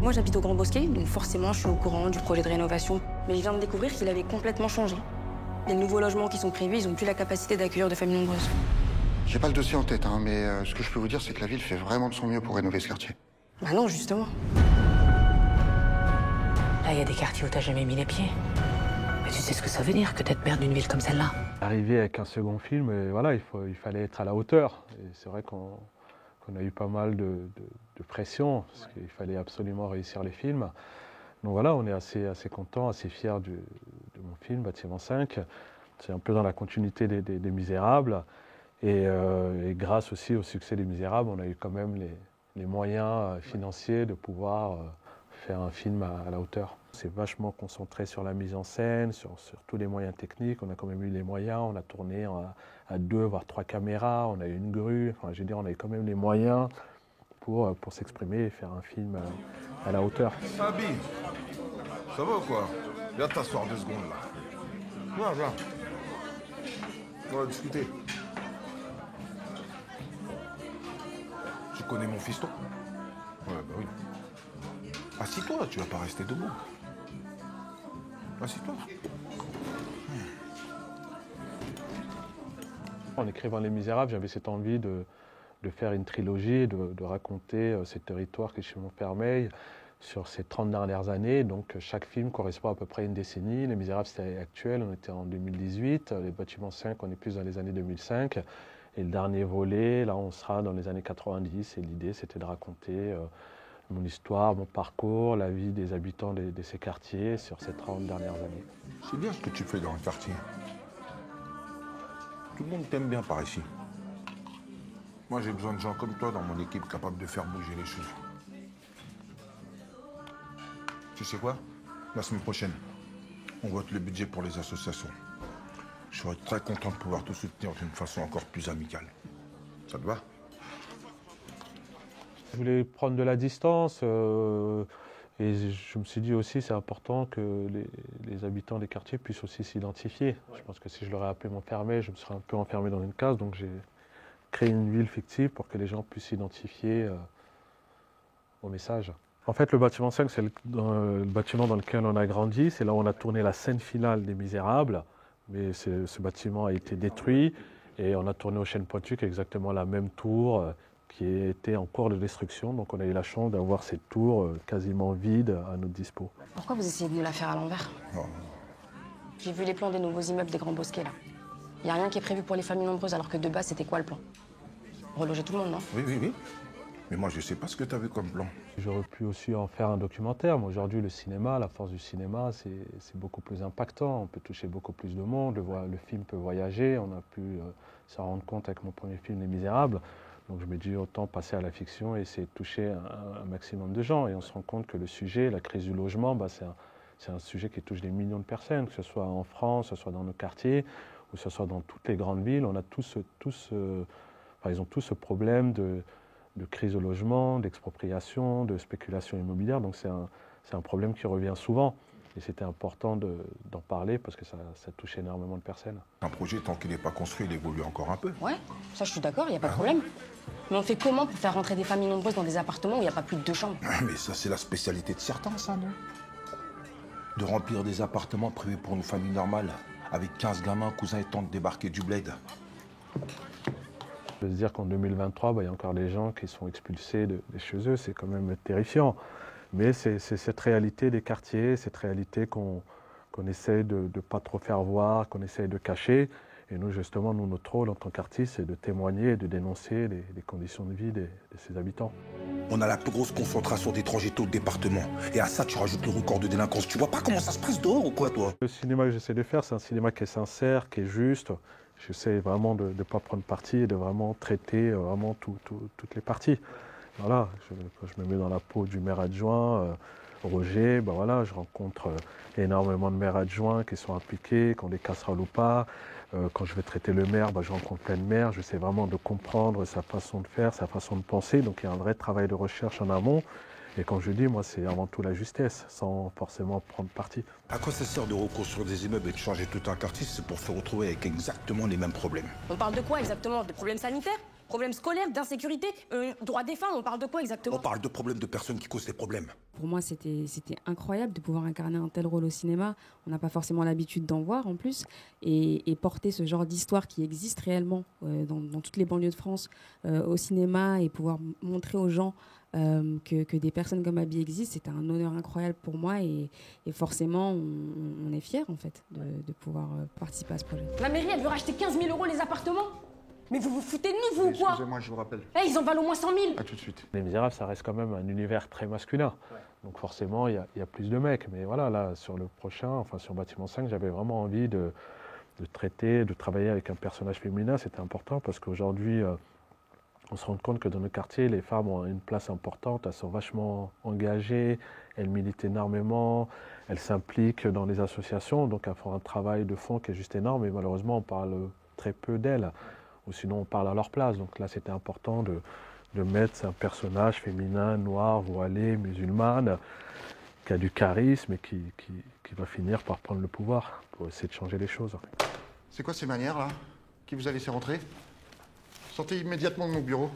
Moi, j'habite au Grand Bosquet, donc forcément, je suis au courant du projet de rénovation. Mais je viens de découvrir qu'il avait complètement changé. Les nouveaux logements qui sont prévus, ils n'ont plus la capacité d'accueillir de familles nombreuses. J'ai pas le dossier en tête, hein, mais ce que je peux vous dire, c'est que la ville fait vraiment de son mieux pour rénover ce quartier. Bah non, justement. Là, il y a des quartiers où t'as jamais mis les pieds. Mais tu sais ce que ça veut dire que d'être maire d'une ville comme celle-là? Arriver avec un second film, et voilà, il fallait être à la hauteur. Et c'est vrai qu'on a eu pas mal de pression, parce qu'il fallait absolument réussir les films. Donc voilà, on est assez content, assez fiers de mon film, Bâtiment 5. C'est un peu dans la continuité des Misérables. Et grâce aussi au succès des Misérables, on a eu quand même les moyens financiers de pouvoir faire un film à la hauteur. C'est vachement concentré sur la mise en scène, sur tous les moyens techniques. On a quand même eu les moyens, on a tourné à 2 voire 3 caméras, on a eu une grue. Enfin, je veux dire, on a eu quand même les moyens pour s'exprimer et faire un film à la hauteur. Fabi, ça va ou quoi? Viens t'asseoir 2 secondes là. Viens. On va discuter. Tu connais mon fiston? Ouais, bah oui. Assis-toi, tu vas pas rester debout. Assis-toi. En écrivant Les Misérables, j'avais cette envie de faire une trilogie, de raconter ces territoires qui chez Montfermeil sur ces 30 dernières années. Donc chaque film correspond à peu près à une décennie. Les Misérables, c'était actuel, on était en 2018. Les Bâtiments 5, on est plus dans les années 2005. Et le dernier volet, là, on sera dans les années 90. Et l'idée, c'était de raconter mon histoire, mon parcours, la vie des habitants de ces quartiers sur ces 30 dernières années. C'est bien ce que tu fais dans le quartier. Tout le monde t'aime bien par ici. Moi, j'ai besoin de gens comme toi dans mon équipe capables de faire bouger les choses. Tu sais quoi? La semaine prochaine, on vote le budget pour les associations. Je serais très content de pouvoir te soutenir d'une façon encore plus amicale. Ça te va? Je voulais prendre de la distance et je me suis dit aussi c'est important que les habitants des quartiers puissent aussi s'identifier. Je pense que si je l'aurais appelé Montfermeil, je me serais un peu enfermé dans une case, donc j'ai créé une ville fictive pour que les gens puissent s'identifier au message. En fait, le bâtiment 5, c'est le bâtiment dans lequel on a grandi, c'est là où on a tourné la scène finale des Misérables, mais ce bâtiment a été détruit et on a tourné au Chêne Pointu, qui est exactement la même tour, qui était en cours de destruction. Donc on a eu la chance d'avoir cette tour quasiment vide à notre dispo. Pourquoi vous essayez de nous la faire à l'envers? J'ai vu les plans des nouveaux immeubles des Grands Bosquets, là. Il n'y a rien qui est prévu pour les familles nombreuses, alors que de base, c'était quoi le plan? Reloger tout le monde, non? Oui. Mais moi, je sais pas ce que tu avais comme plan. J'aurais pu aussi en faire un documentaire, mais aujourd'hui, le cinéma, la force du cinéma, c'est beaucoup plus impactant. On peut toucher beaucoup plus de monde, le film peut voyager. On a pu s'en rendre compte avec mon premier film, Les Misérables. Donc je me dis autant passer à la fiction et essayer de toucher un maximum de gens. Et on se rend compte que le sujet, la crise du logement, c'est un sujet qui touche des millions de personnes, que ce soit en France, que ce soit dans nos quartiers, ou que ce soit dans toutes les grandes villes. On a ils ont tous ce problème de crise au logement, d'expropriation, de spéculation immobilière. Donc c'est un problème qui revient souvent. Et c'était important d'en parler parce que ça touche énormément de personnes. Un projet, tant qu'il n'est pas construit, il évolue encore un peu. Ouais, ça je suis d'accord, il n'y a pas de problème. Mais on fait comment pour faire rentrer des familles nombreuses dans des appartements où il n'y a pas plus de 2 chambres? Mais ça, c'est la spécialité de certains, ça, non? De remplir des appartements prévus pour une famille normale, avec 15 gamins, cousins et tantes débarqués du bled. De se dire qu'en 2023, il y a encore des gens qui sont expulsés de chez eux, c'est quand même terrifiant. Mais c'est cette réalité des quartiers, cette réalité qu'on essaie de ne pas trop faire voir, qu'on essaie de cacher. Et nous, justement, notre rôle en tant qu'artistes, c'est de témoigner et de dénoncer les conditions de vie de ces habitants. On a la plus grosse concentration d'étrangers taux de département. Et à ça, tu rajoutes le record de délinquance. Tu vois pas comment ça se passe dehors ou quoi, toi? Le cinéma que j'essaie de faire, c'est un cinéma qui est sincère, qui est juste. J'essaie vraiment de ne pas prendre parti et de vraiment traiter vraiment toutes les parties. Voilà, quand je me mets dans la peau du maire adjoint, Roger, je rencontre énormément de maires adjoints qui sont impliqués, qui ont des casseroles ou pas. Quand je vais traiter le maire, je rencontre plein de maires. J'essaie vraiment de comprendre sa façon de faire, sa façon de penser. Donc il y a un vrai travail de recherche en amont. Et comme je dis, moi, c'est avant tout la justesse, sans forcément prendre parti. À quoi ça sert de reconstruire des immeubles et de changer tout un quartier? C'est pour se retrouver avec exactement les mêmes problèmes. On parle de quoi exactement? Des problèmes sanitaires? Problème scolaire, d'insécurité, droit des femmes, on parle de quoi exactement? On parle de problèmes de personnes qui causent des problèmes. Pour moi, c'était incroyable de pouvoir incarner un tel rôle au cinéma. On n'a pas forcément l'habitude d'en voir en plus. Et porter ce genre d'histoire qui existe réellement dans toutes les banlieues de France au cinéma et pouvoir montrer aux gens que des personnes comme Abby existent, c'était un honneur incroyable pour moi. Et forcément, on est fiers en fait de pouvoir participer à ce projet. La mairie, elle veut racheter 15 000 € les appartements? Mais vous vous foutez de nous, vous, ou quoi? Excusez-moi, je vous rappelle. Eh, ils en valent au moins 100 000. À tout de suite. Les Misérables, ça reste quand même un univers très masculin. Donc forcément, il y a plus de mecs. Mais voilà, là, sur le prochain, enfin sur Bâtiment 5, j'avais vraiment envie de travailler avec un personnage féminin. C'était important parce qu'aujourd'hui, on se rend compte que dans nos quartiers, les femmes ont une place importante. Elles sont vachement engagées, elles militent énormément, elles s'impliquent dans les associations. Donc elles font un travail de fond qui est juste énorme. Et malheureusement, on parle très peu d'elles. Ou sinon on parle à leur place. Donc là, c'était important de mettre un personnage féminin, noir, voilé, musulmane, qui a du charisme et qui va finir par prendre le pouvoir pour essayer de changer les choses. C'est quoi ces manières, là? Qui vous a laissé rentrer? Sortez immédiatement de mon bureau.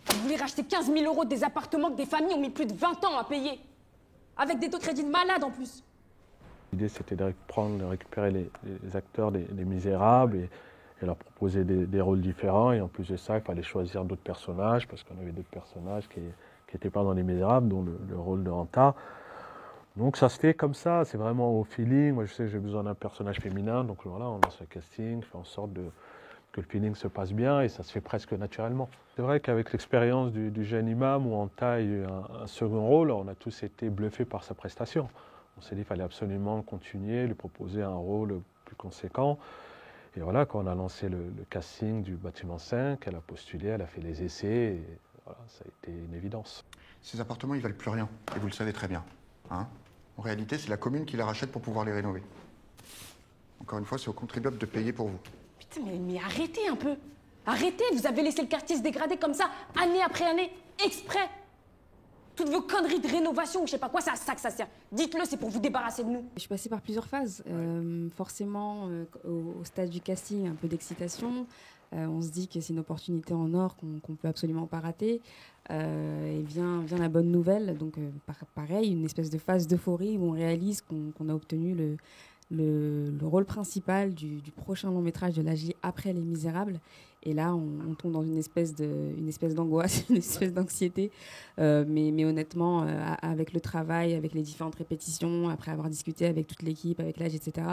Vous voulez racheter 15 000 € des appartements que des familles ont mis plus de 20 ans à payer. Avec des taux de crédit de malade en plus. L'idée, c'était de récupérer les acteurs des Misérables et leur proposer des rôles différents. Et en plus de ça, il fallait choisir d'autres personnages, parce qu'on avait d'autres personnages qui n'étaient pas dans Les Misérables, dont le rôle de Anta. Donc ça se fait comme ça, c'est vraiment au feeling. Moi, je sais que j'ai besoin d'un personnage féminin, donc voilà, on lance le casting, fait en sorte que le feeling se passe bien, et ça se fait presque naturellement. C'est vrai qu'avec l'expérience du jeune imam, où Anta a eu un second rôle, on a tous été bluffés par sa prestation. On s'est dit qu'il fallait absolument continuer, lui proposer un rôle plus conséquent. Et voilà, quand on a lancé le casting du Bâtiment 5, elle a postulé, elle a fait les essais, et voilà, ça a été une évidence. Ces appartements, ils valent plus rien, et vous le savez très bien. Hein? En réalité, c'est la commune qui les rachète pour pouvoir les rénover. Encore une fois, c'est aux contribuables de payer pour vous. Putain, mais arrêtez un peu. Arrêtez, vous avez laissé le quartier se dégrader comme ça, année après année, exprès. Toutes vos conneries de rénovation ou je sais pas quoi, c'est à ça que ça sert. Dites-le, c'est pour vous débarrasser de nous. Je suis passée par plusieurs phases. Forcément, au stade du casting, un peu d'excitation. On se dit que c'est une opportunité en or qu'on peut absolument pas rater. Et vient la bonne nouvelle. Donc, pareil, une espèce de phase d'euphorie où on réalise qu'on a obtenu le rôle principal du prochain long métrage de l'AJ après Les Misérables. Et là, on tombe dans une espèce d'angoisse, une espèce d'anxiété. Mais honnêtement, avec le travail, avec les différentes répétitions, après avoir discuté avec toute l'équipe, avec l'AJ, etc.,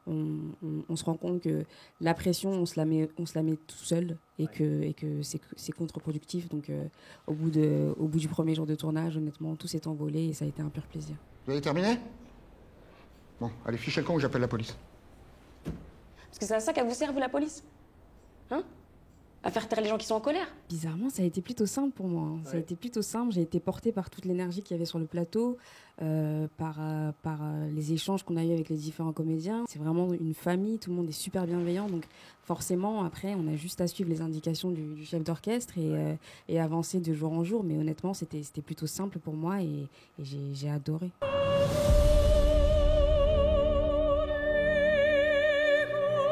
on se rend compte que la pression, on se la met tout seul et que c'est contre-productif. Donc, au bout du premier jour de tournage, honnêtement, tout s'est envolé et ça a été un pur plaisir. Vous avez terminé? Bon, allez, fichez le camp ou j'appelle la police. Parce que c'est à ça qu'elle vous sert, vous, la police? Hein? À faire taire les gens qui sont en colère? Bizarrement, ça a été plutôt simple pour moi. Ça a été plutôt simple. J'ai été portée par toute l'énergie qu'il y avait sur le plateau, par les échanges qu'on a eu avec les différents comédiens. C'est vraiment une famille, tout le monde est super bienveillant. Donc forcément, après, on a juste à suivre les indications du chef d'orchestre et avancer de jour en jour. Mais honnêtement, c'était plutôt simple pour moi et j'ai adoré.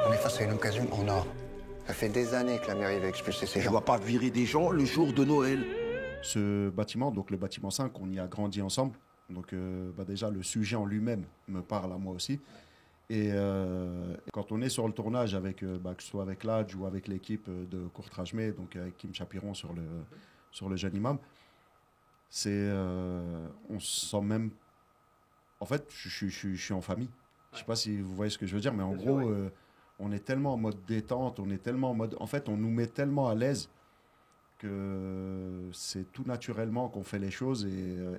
On est face à une occasion en or. Ça fait des années que la mairie va expulser ces gens. On va pas virer des gens le jour de Noël. Ce bâtiment, donc le Bâtiment 5, on y a grandi ensemble. Donc déjà, le sujet en lui-même me parle à moi aussi. Et quand on est sur le tournage, que ce soit avec l'AJ ou avec l'équipe de Courtrajmé, donc avec Kim Chapiron sur le jeune imam, on se sent même... En fait, je suis en famille. Je sais pas si vous voyez ce que je veux dire, mais en gros... on est tellement en mode détente, on est tellement en mode... En fait, on nous met tellement à l'aise que c'est tout naturellement qu'on fait les choses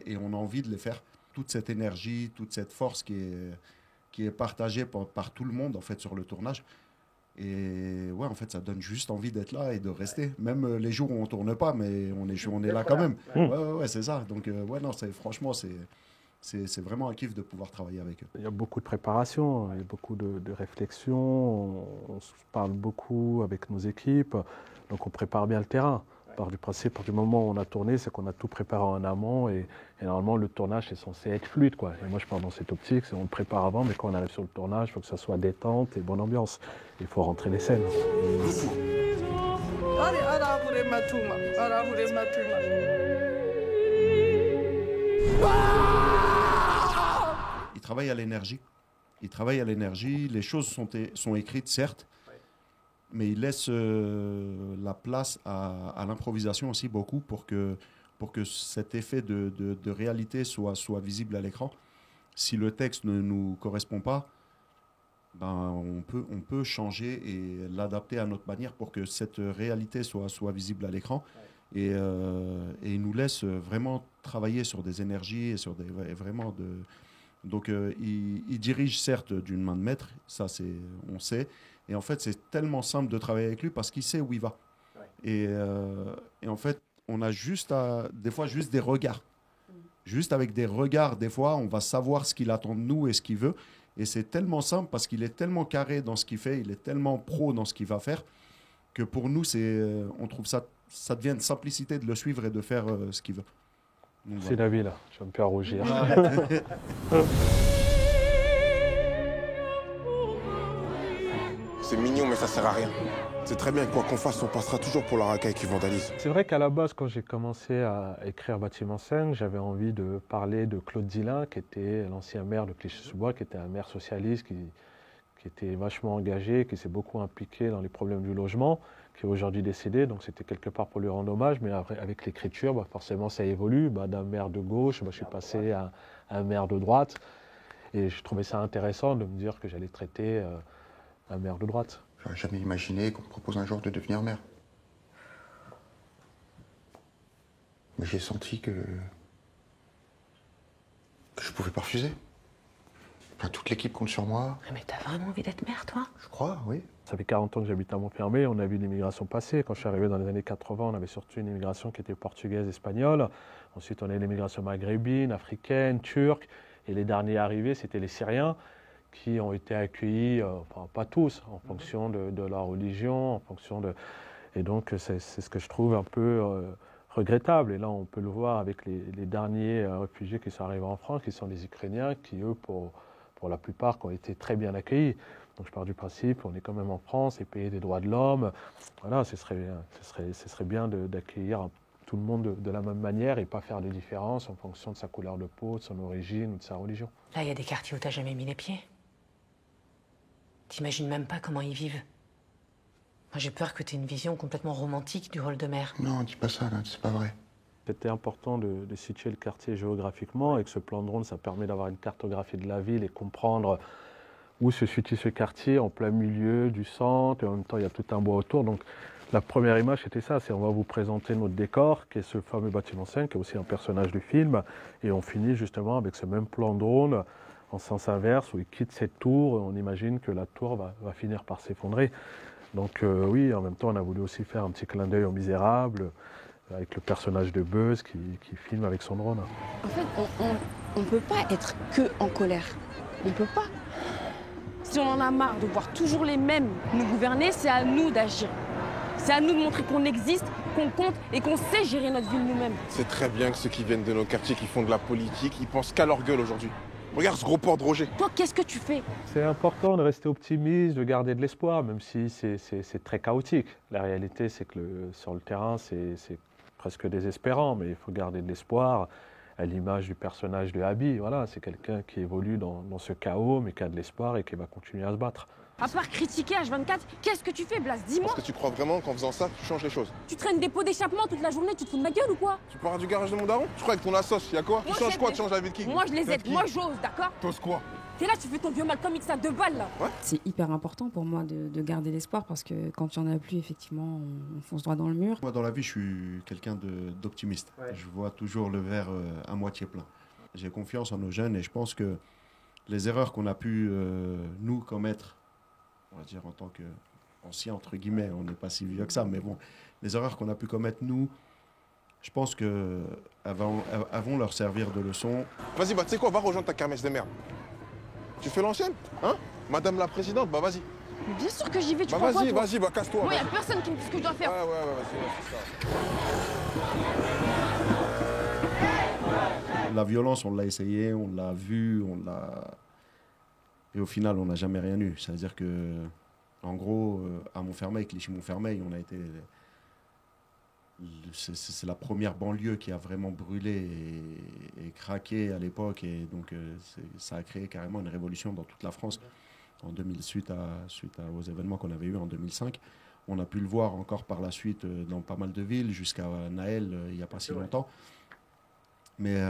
et on a envie de les faire. Toute cette énergie, toute cette force qui est partagée par tout le monde, en fait, sur le tournage. Et ouais, en fait, ça donne juste envie d'être là et de rester. Même les jours où on ne tourne pas, mais on est là quand même. Ouais, c'est ça. Donc, non, franchement, c'est vraiment un kiff de pouvoir travailler avec eux. Il y a beaucoup de préparation, il y a beaucoup de réflexion, on se parle beaucoup avec nos équipes, donc on prépare bien le terrain. Par du principe, du moment où on a tourné, c'est qu'on a tout préparé en amont et normalement le tournage est censé être fluide, quoi. Et moi je pars dans cette optique, on le prépare avant, mais quand on arrive sur le tournage, il faut que ça soit détente et bonne ambiance. Il faut rentrer les scènes. Il travaille à l'énergie. Il travaille à l'énergie. Les choses sont écrites, certes, mais il laisse la place à l'improvisation aussi beaucoup pour que cet effet de réalité soit visible à l'écran. Si le texte ne nous correspond pas, ben, on peut changer et l'adapter à notre manière pour que cette réalité soit visible à l'écran. Et il nous laisse vraiment travailler sur des énergies et sur vraiment de... Donc il dirige certes d'une main de maître, ça on sait. Et en fait, c'est tellement simple de travailler avec lui parce qu'il sait où il va. Ouais. Et en fait, on a des fois juste des regards. Juste avec des regards, des fois, on va savoir ce qu'il attend de nous et ce qu'il veut. Et c'est tellement simple parce qu'il est tellement carré dans ce qu'il fait, il est tellement pro dans ce qu'il va faire, que pour nous, on trouve ça devient une simplicité de le suivre et de faire ce qu'il veut. Donc, c'est Nabil, là. Je vais me faire rougir. C'est mignon, mais ça sert à rien. C'est très bien, quoi qu'on fasse, on passera toujours pour la racaille qui vandalise. C'est vrai qu'à la base, quand j'ai commencé à écrire Bâtiment 5, j'avais envie de parler de Claude Dillin, qui était l'ancien maire de Clichy-sous-Bois, qui était un maire socialiste, qui était vachement engagé, qui s'est beaucoup impliqué dans les problèmes du logement, qui est aujourd'hui décédé, donc c'était quelque part pour lui rendre hommage, mais avec l'écriture, forcément ça évolue, d'un maire de gauche, je suis passé à un maire de droite, et je trouvais ça intéressant de me dire que j'allais traiter un maire de droite. J'aurais jamais imaginé qu'on me propose un jour de devenir maire. Mais j'ai senti que je pouvais pas refuser. Enfin, toute l'équipe compte sur moi. Mais t'as vraiment envie d'être maire, toi? Je crois, oui. Ça fait 40 ans que j'habite à Montfermé, on a vu l'immigration passer. Quand je suis arrivé dans les années 80, on avait surtout une immigration qui était portugaise, espagnole. Ensuite, on a eu l'immigration maghrébine, africaine, turque. Et les derniers arrivés, c'était les Syriens qui ont été accueillis, enfin pas tous, en fonction de leur religion, en fonction de... Et donc, c'est ce que je trouve un peu regrettable. Et là, on peut le voir avec les derniers réfugiés qui sont arrivés en France, qui sont des Ukrainiens, qui, eux, pour la plupart, qui ont été très bien accueillis. Donc je pars du principe, on est quand même en France, et pays des droits de l'homme. Voilà, ce serait bien d'accueillir tout le monde de la même manière et pas faire de différence en fonction de sa couleur de peau, de son origine ou de sa religion. Là, il y a des quartiers où t'as jamais mis les pieds. T'imagines même pas comment ils vivent. Moi, j'ai peur que t'aies une vision complètement romantique du rôle de maire. Non, dis pas ça, là, c'est pas vrai. C'était important de situer le quartier géographiquement, et que ce plan de drone, ça permet d'avoir une cartographie de la ville et comprendre où se situe ce quartier, en plein milieu du centre, et en même temps il y a tout un bois autour. Donc la première image c'était ça, c'est on va vous présenter notre décor, qui est ce fameux bâtiment 5, qui est aussi un personnage du film, et on finit justement avec ce même plan de drone en sens inverse, où il quitte cette tour, et on imagine que la tour va finir par s'effondrer. Donc oui, en même temps on a voulu aussi faire un petit clin d'œil aux Misérables, avec le personnage de Buzz qui filme avec son drone. En fait, on ne peut pas être que en colère. On ne peut pas. Si on en a marre de voir toujours les mêmes nous gouverner, c'est à nous d'agir. C'est à nous de montrer qu'on existe, qu'on compte et qu'on sait gérer notre ville nous-mêmes. C'est très bien que ceux qui viennent de nos quartiers, qui font de la politique, ils pensent qu'à leur gueule aujourd'hui. Regarde ce gros porc de Roger. Toi, qu'est-ce que tu fais? C'est important de rester optimiste, de garder de l'espoir, même si c'est très chaotique. La réalité, c'est que sur le terrain, c'est presque désespérant, mais il faut garder de l'espoir. À l'image du personnage de Abby, voilà, c'est quelqu'un qui évolue dans ce chaos, mais qui a de l'espoir et qui va continuer à se battre. À part critiquer H24, qu'est-ce que tu fais, Blas? Dis-moi. Parce que tu crois vraiment qu'en faisant ça, tu changes les choses? Tu traînes des pots d'échappement toute la journée, tu te fous de ma gueule ou quoi? Tu pars du garage de mon daron? Tu crois que ton assos, y'a quoi? Tu changes quoi? Tu changes la vie de qui? Moi, je les aide, moi, j'ose, d'accord? T'oses quoi? T'es là, tu fais ton vieux Malcolm X à 2 balles, là. Ouais. C'est hyper important pour moi de garder l'espoir parce que quand il n'y en a plus, effectivement, on fonce droit dans le mur. Moi, dans la vie, je suis quelqu'un d'optimiste. Ouais. Je vois toujours le verre à moitié plein. J'ai confiance en nos jeunes et je pense que les erreurs qu'on a pu, nous, commettre, on va dire en tant qu'anciens, entre guillemets, on n'est pas si vieux que ça, mais bon, les erreurs qu'on a pu commettre, nous, je pense qu'elles vont leur servir de leçon. Vas-y, tu sais quoi, va rejoindre ta kermesse de merde. Tu fais l'ancienne, hein? Madame la présidente, bah vas-y. Mais bien sûr que j'y vais, tu crois quoi, toi? Vas-y, casse-toi. Moi, y a personne qui me dit ce que je dois faire. Ouais, c'est ça. La violence, on l'a essayé, on l'a vu, et au final, on n'a jamais rien eu. C'est-à-dire que, en gros, à Montfermeil, Clichy-Montfermeil, on a été c'est la première banlieue qui a vraiment brûlé et craqué à l'époque. Et donc, ça a créé carrément une révolution dans toute la France en 2000, suite aux événements qu'on avait eus en 2005. On a pu le voir encore par la suite dans pas mal de villes, jusqu'à Naël il n'y a pas si longtemps. Mais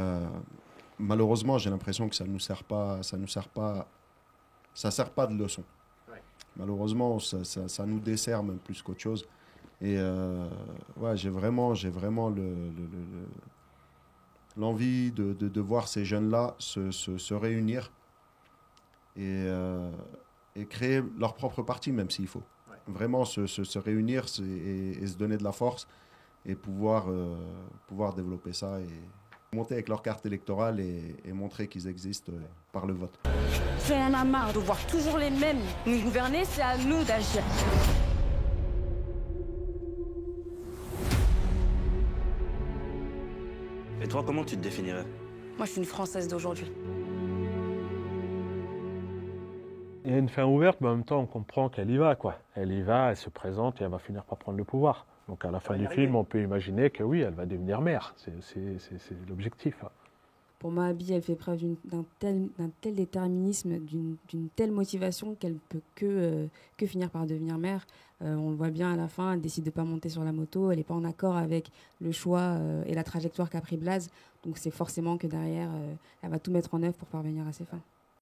malheureusement, j'ai l'impression que ça sert pas de leçon. Malheureusement, ça nous dessert même plus qu'autre chose. Et ouais, j'ai vraiment l'envie de voir ces jeunes-là se réunir et créer leur propre parti, même s'il faut. Vraiment se réunir et se donner de la force et pouvoir développer ça et monter avec leur carte électorale et montrer qu'ils existent par le vote. Si on en a marre de voir toujours les mêmes nous gouverner, c'est à nous d'agir. Et toi, comment tu te définirais? Moi, je suis une Française d'aujourd'hui. Il y a une fin ouverte, mais en même temps, on comprend qu'elle y va, quoi. Elle y va, elle se présente et elle va finir par prendre le pouvoir. Donc à la fin du film, on peut imaginer que oui, elle va devenir mère. C'est l'objectif. Pour moi, Abby, elle fait preuve d'un tel déterminisme, d'une telle motivation qu'elle ne peut que finir par devenir mère. On le voit bien à la fin, elle décide de ne pas monter sur la moto, elle n'est pas en accord avec le choix et la trajectoire qu'a pris Blaze. Donc c'est forcément que derrière, elle va tout mettre en œuvre pour parvenir à ses fins.